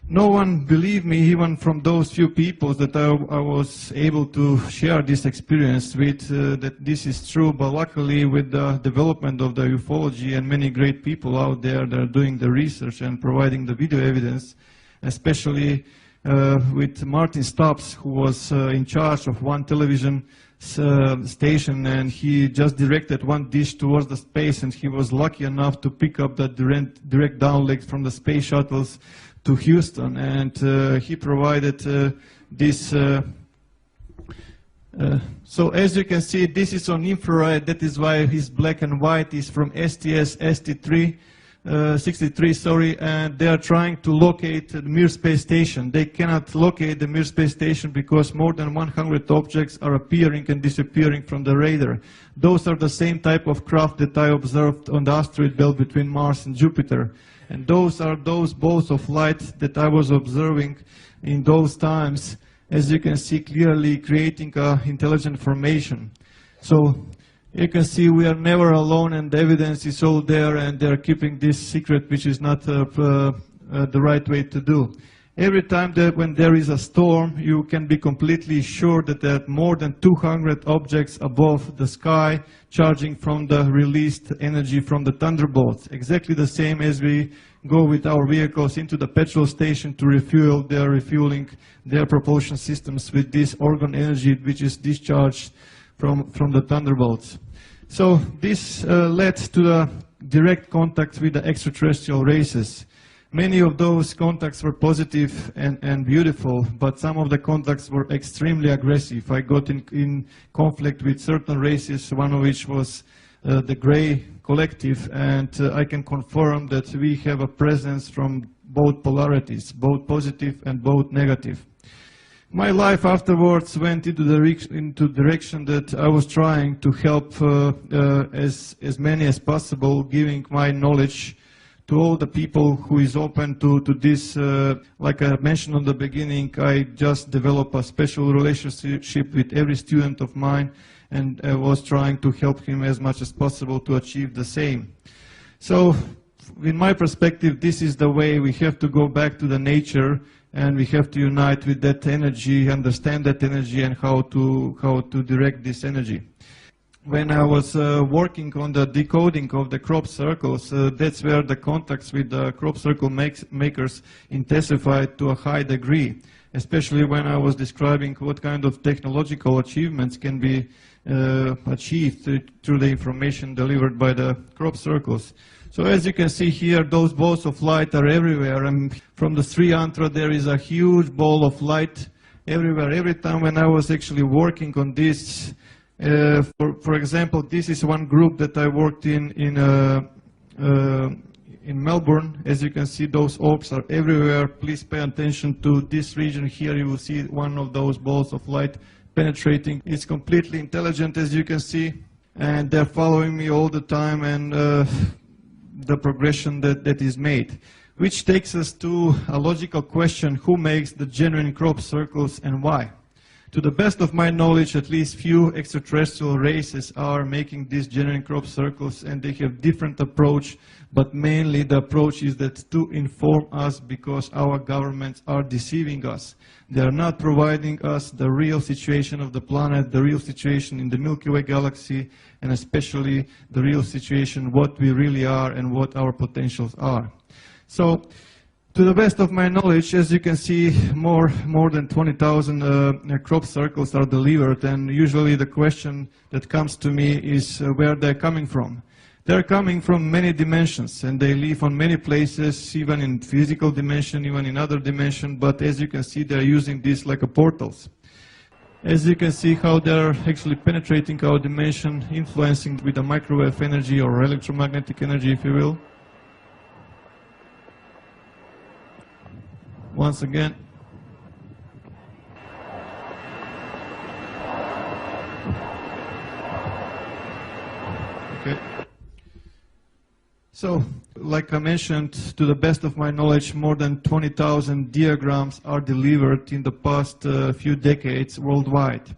No one believed me, even from those few people that I was able to share this experience with, that this is true. But luckily, with the development of the ufology and many great people out there that are doing the research and providing the video evidence, especially with Martin Stubbs, who was in charge of one television station, and he just directed one dish towards the space, and he was lucky enough to pick up the direct downlink from the space shuttles to Houston, and he provided this. So as you can see, this is on infrared. That is why his black and white is from STS-63, and they are trying to locate the Mir space station. They cannot locate the Mir space station because more than 100 objects are appearing and disappearing from the radar. Those are the same type of craft that I observed on the asteroid belt between Mars and Jupiter. And those are those balls of light that I was observing in those times, as you can see clearly, creating intelligent formation. So you can see we are never alone, and the evidence is all there, and they are keeping this secret, which is not the right way to do. Every time that when there is a storm, you can be completely sure that there are more than 200 objects above the sky charging from the released energy from the thunderbolts. Exactly the same as we go with our vehicles into the petrol station to refuel. They are refueling their propulsion systems with this organ energy which is discharged from the thunderbolts. So this led to the direct contact with the extraterrestrial races. Many of those contacts were positive and beautiful, but some of the contacts were extremely aggressive. I got in conflict with certain races, one of which was the Gray Collective, and I can confirm that we have a presence from both polarities, both positive and both negative. My life afterwards went into the direction that I was trying to help as many as possible, giving my knowledge to all the people who is open to this. Like I mentioned in the beginning, I just developed a special relationship with every student of mine, and I was trying to help him as much as possible to achieve the same. So in my perspective, this is the way. We have to go back to the nature, and we have to unite with that energy, understand that energy, and how to direct this energy. When I was working on the decoding of the crop circles, that's where the contacts with the crop circle makers intensified to a high degree, especially when I was describing what kind of technological achievements can be achieved through the information delivered by the crop circles. So as you can see here, those balls of light are everywhere, and from the Sri Yantra there is a huge ball of light everywhere. Every time when I was actually working on this, for example, this is one group that I worked in Melbourne. As you can see, those orbs are everywhere. Please pay attention to this region here. You will see one of those balls of light penetrating. It's completely intelligent, as you can see, and they're following me all the time, and the progression that is made. Which takes us to a logical question: who makes the genuine crop circles and why? To the best of my knowledge, at least few extraterrestrial races are making these genuine crop circles, and they have different approach, but mainly the approach is that to inform us, because our governments are deceiving us. They are not providing us the real situation of the planet, the real situation in the Milky Way galaxy, and especially the real situation, what we really are and what our potentials are. So, to the best of my knowledge, as you can see, more than 20,000 crop circles are delivered, and usually the question that comes to me is where they're coming from. They're coming from many dimensions, and they live on many places, even in physical dimension, even in other dimension, but as you can see, they're using this like a portals. As you can see how they're actually penetrating our dimension, influencing with the microwave energy or electromagnetic energy, if you will. Once again. Okay. So, like I mentioned, to the best of my knowledge, more than 20,000 diagrams are delivered in the past few decades worldwide.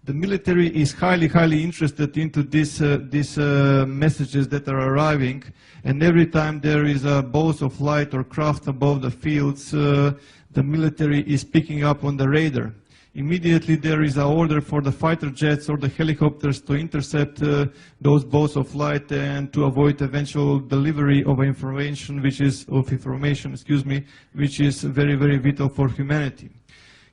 The military is highly interested into these messages that are arriving, and every time there is a bolt of light or craft above the fields, the military is picking up on the radar. Immediately there is an order for the fighter jets or the helicopters to intercept those bolts of light and to avoid eventual delivery of information, which is very vital for humanity.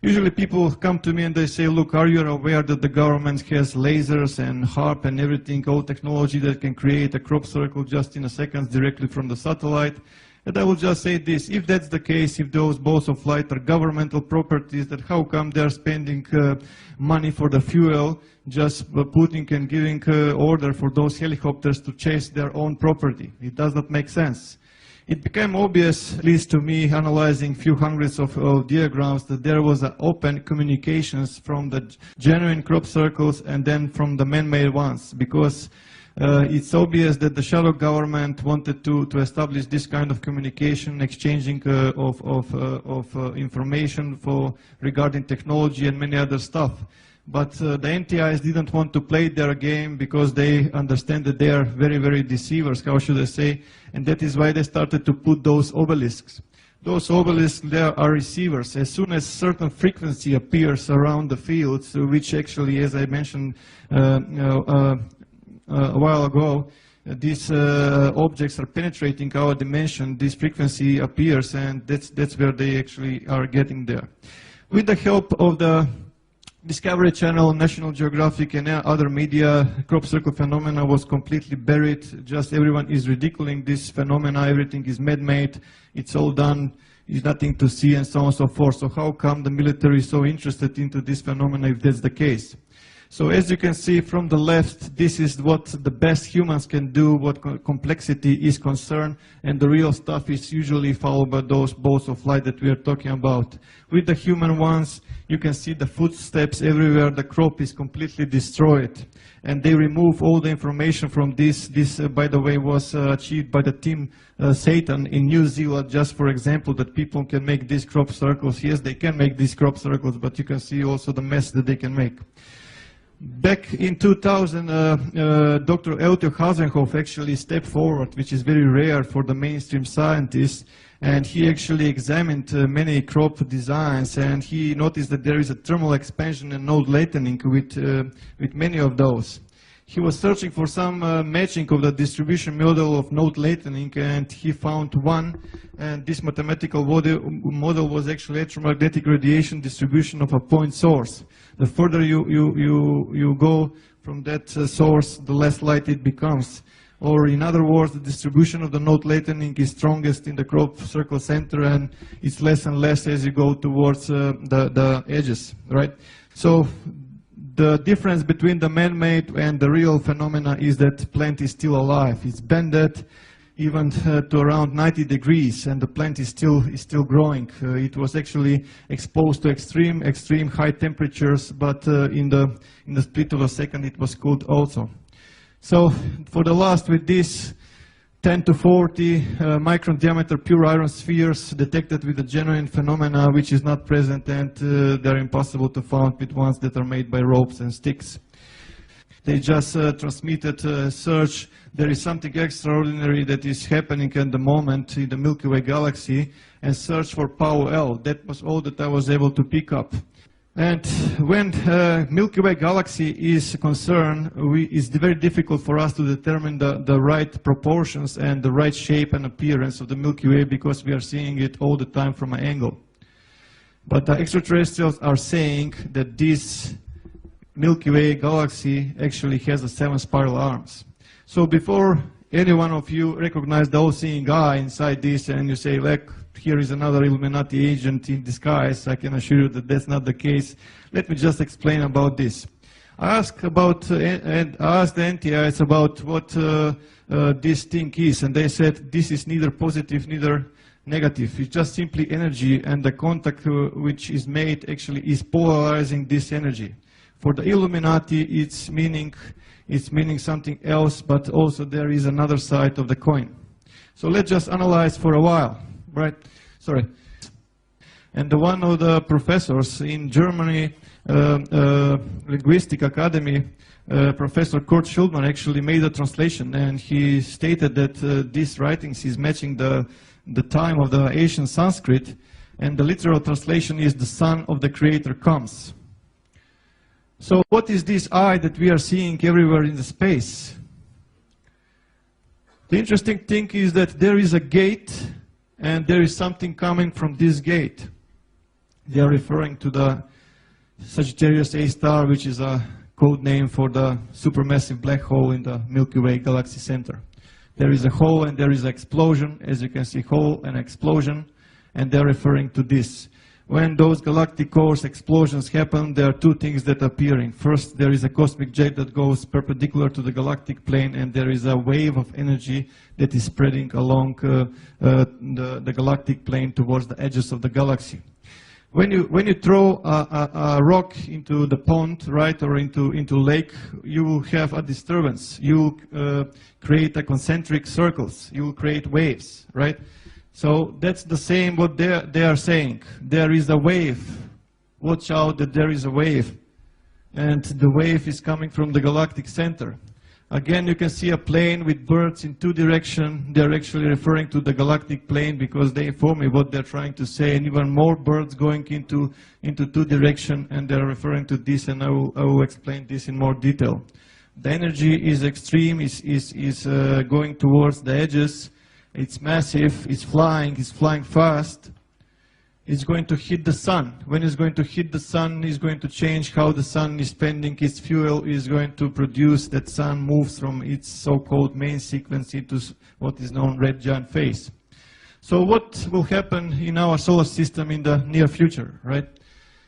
Usually people come to me and they say, look, are you aware that the government has lasers and HARP and everything, all technology that can create a crop circle just in a second directly from the satellite? And I will just say this, if that's the case, if those bolts of light are governmental properties, then how come they're spending money for the fuel, just putting and giving order for those helicopters to chase their own property? It does not make sense. It became obvious, at least to me, analyzing few hundreds of diagrams, that there was an open communications from the genuine crop circles and then from the man-made ones, because it's obvious that the shadow government wanted to establish this kind of communication, exchanging of information regarding technology and many other stuff. But the NTIs didn't want to play their game because they understand that they are very deceivers, how should I say, and that is why they started to put those obelisks. Those obelisks, there are receivers. As soon as certain frequency appears around the fields, which actually, as I mentioned a while ago, these objects are penetrating our dimension, this frequency appears, and that's where they actually are getting there. With the help of the Discovery Channel, National Geographic, and other media, crop circle phenomena was completely buried. Just everyone is ridiculing this phenomena, everything is man-made, it's all done, there's nothing to see, and so on and so forth. So how come the military is so interested into this phenomena if that's the case? So as you can see from the left, this is what the best humans can do, what complexity is concerned, and the real stuff is usually followed by those bolts of light that we are talking about. With the human ones, you can see the footsteps everywhere, the crop is completely destroyed. And they remove all the information from this. This, by the way, was achieved by the team Satan in New Zealand, just for example, that people can make these crop circles. Yes, they can make these crop circles, but you can see also the mess that they can make. Back in 2000, Dr. Eltio Hasenhoff actually stepped forward, which is very rare for the mainstream scientists, and he actually examined many crop designs, and he noticed that there is a thermal expansion and node lengthening with many of those. He was searching for some matching of the distribution model of node lengthening, and he found one, and this mathematical model was actually electromagnetic radiation distribution of a point source. The further you go from that source, the less light it becomes. Or in other words, the distribution of the node lengthening is strongest in the crop circle center, and it's less and less as you go towards the edges, right? So the difference between the man-made and the real phenomena is that plant is still alive. It's bended even to around 90 degrees, and the plant is still growing. It was actually exposed to extreme high temperatures, but in the split of a second it was cooled also. So for the last, with this 10 to 40 micron diameter pure iron spheres detected with the genuine phenomena, which is not present, and they're impossible to find with ones that are made by ropes and sticks. They just transmitted search. There is something extraordinary that is happening at the moment in the Milky Way galaxy, and search for Pau-L. That was all that I was able to pick up. And when Milky Way galaxy is concerned, it's very difficult for us to determine the right proportions and the right shape and appearance of the Milky Way, because we are seeing it all the time from an angle. But the extraterrestrials are saying that this Milky Way galaxy actually has 7 spiral arms. So before any one of you recognize the all-seeing eye inside this and you say, look, here is another Illuminati agent in disguise, I can assure you that that's not the case. Let me just explain about this. I asked the NTIs about what this thing is, and they said this is neither positive, neither negative. It's just simply energy, and the contact which is made actually is polarizing this energy. For the Illuminati, it's meaning something else, but also there is another side of the coin. So let's just analyze for a while, right? Sorry. And one of the professors in Germany, Linguistic Academy, Professor Kurt Schulman actually made a translation, and he stated that these writings is matching the time of the ancient Sanskrit, and the literal translation is "the Son of the Creator comes." So what is this eye that we are seeing everywhere in the space? The interesting thing is that there is a gate, and there is something coming from this gate. They are referring to the Sagittarius A star, which is a code name for the supermassive black hole in the Milky Way galaxy center. There is a hole and there is an explosion. As you can see, hole and explosion, and they're referring to this. When those galactic cores explosions happen, there are two things that are appearing. First, there is a cosmic jet that goes perpendicular to the galactic plane, and there is a wave of energy that is spreading along the galactic plane towards the edges of the galaxy. When you throw a rock into the pond, right, or into lake, you will have a disturbance. You create a concentric circles. You will create waves, right? So that's the same what they are saying. There is a wave. Watch out that there is a wave. And the wave is coming from the galactic center. Again, you can see a plane with birds in two directions. They're actually referring to the galactic plane because they inform me what they're trying to say. And even more birds going into two directions, and they're referring to this, and I will explain this in more detail. The energy is extreme, is going towards the edges. It's massive, it's flying fast. It's going to hit the sun. When it's going to hit the sun, it's going to change how the sun is spending its fuel. Is going to produce that sun moves from its so-called main sequence into what is known red giant phase. So what will happen in our solar system in the near future, right?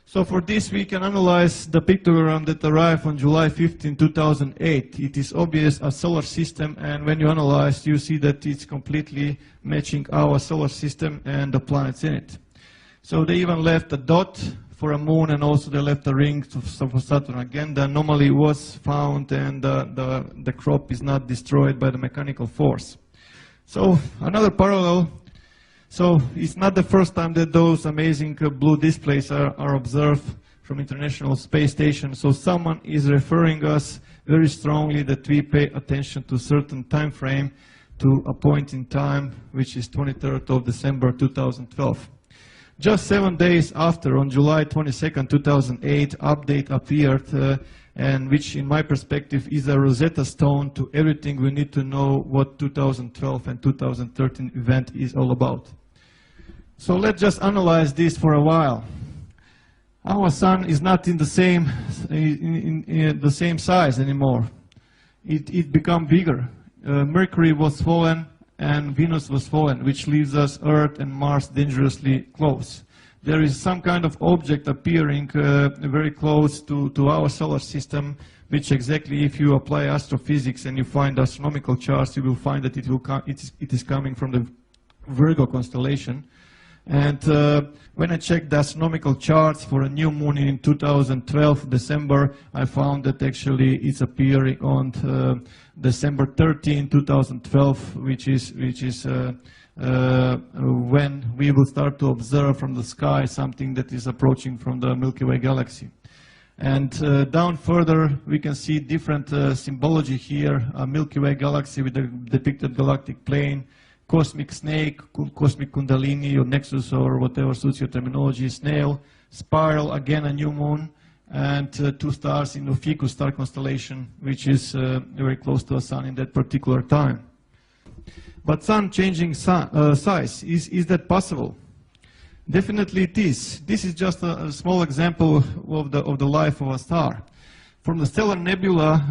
So for this, we can analyze the pictogram that arrived on July 15, 2008. It is obvious a solar system, and when you analyze, you see that it's completely matching our solar system and the planets in it. So they even left a dot for a moon, and also they left a ring for Saturn. Again, the anomaly was found, and the crop is not destroyed by the mechanical force. So another parallel. So it's not the first time that those amazing blue displays are observed from International Space Station. So someone is referring us very strongly that we pay attention to a certain time frame, to a point in time, which is 23rd of December 2012. Just 7 days after, on July 22nd, 2008, update appeared, and which, in my perspective, is a Rosetta Stone to everything we need to know what 2012 and 2013 event is all about. So let's just analyze this for a while. Our sun is not in the same size anymore. It become bigger. Mercury was fallen, and Venus was fallen, which leaves us Earth and Mars dangerously close. There is some kind of object appearing very close to our solar system, which exactly, if you apply astrophysics and you find astronomical charts, you will find that it is coming from the Virgo constellation. And when I checked the astronomical charts for a new moon in 2012, December, I found that actually it's appearing on December 13, 2012, which is when we will start to observe from the sky something that is approaching from the Milky Way galaxy. And down further, we can see different symbology here, a Milky Way galaxy with the depicted galactic plane, cosmic snake, cosmic kundalini, or nexus, or whatever suits your terminology, snail, spiral, again a new moon, and two stars in the Ficus star constellation, which is very close to the sun in that particular time. But sun changing size, is that possible? Definitely it is. This is just a small example of the life of a star. From the stellar nebula,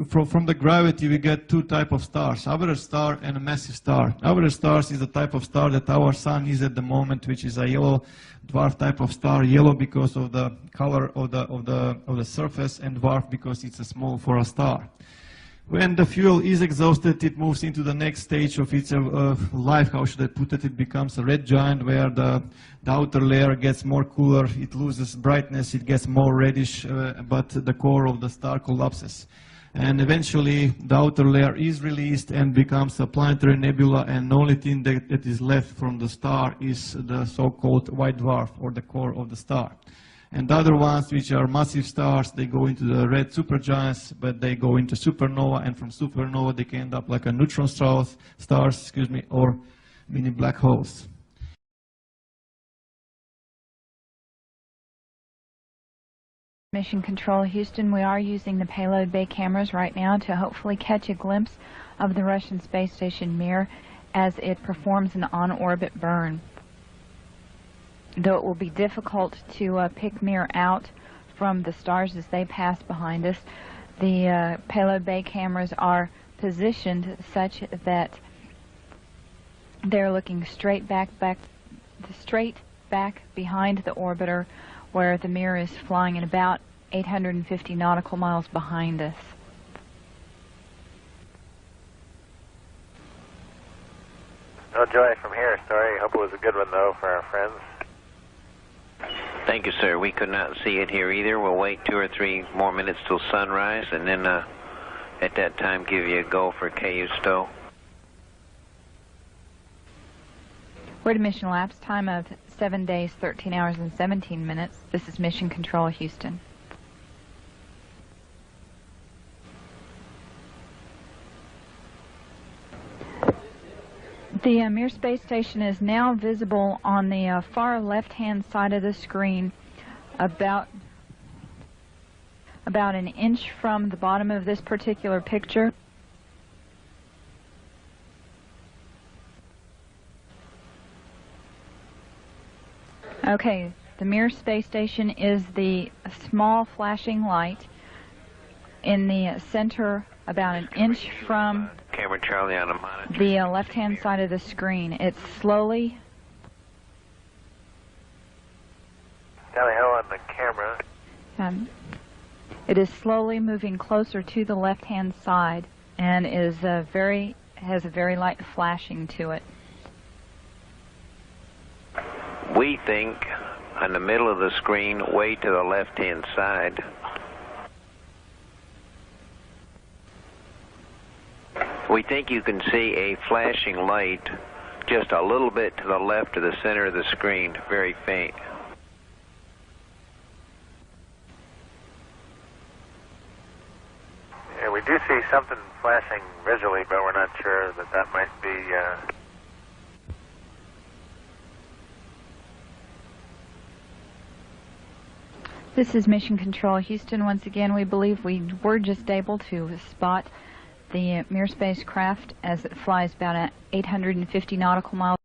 from the gravity, we get two types of stars, average star and a massive star. Average stars is the type of star that our sun is at the moment, which is a yellow dwarf type of star. Yellow because of the color of the surface, and dwarf because it's a small for a star. When the fuel is exhausted, it moves into the next stage of its life. How should I put it? It becomes a red giant, where the outer layer gets more cooler, it loses brightness, it gets more reddish, but the core of the star collapses. And eventually the outer layer is released and becomes a planetary nebula, and the only thing that is left from the star is the so-called white dwarf, or the core of the star. And the other ones, which are massive stars, they go into the red supergiants, but they go into supernova, and from supernova they can end up like a neutron stars, or mini black holes. Mission Control Houston, we are using the payload bay cameras right now to hopefully catch a glimpse of the Russian space station Mir as it performs an on-orbit burn. Though it will be difficult to pick Mir out from the stars as they pass behind us, the payload bay cameras are positioned such that they're looking straight back behind the orbiter, where the Mir is flying at about 850 nautical miles behind us. No joy from here. Sorry. Hope it was a good one, though, for our friends. Thank you, sir. We could not see it here either. We'll wait 2 or 3 more minutes till sunrise, and then at that time give you a go for KU stow. We're at a mission elapsed time of 7 days, 13 hours, and 17 minutes. This is Mission Control Houston. The Mir space station is now visible on the far left-hand side of the screen, about an inch from the bottom of this particular picture. Okay, the Mir space station is the small flashing light in the center, about an inch from Camera Charlie on the monitor. The left-hand side of the screen. It's slowly... Tally ho on the camera. It is slowly moving closer to the left-hand side, and is has a very light flashing to it. We think on the middle of the screen, way to the left-hand side. We think you can see a flashing light just a little bit to the left of the center of the screen, very faint. Yeah, we do see something flashing visually, but we're not sure that might be... This is Mission Control Houston. Once again, we believe we were just able to spot the Mir spacecraft as it flies about 850 nautical miles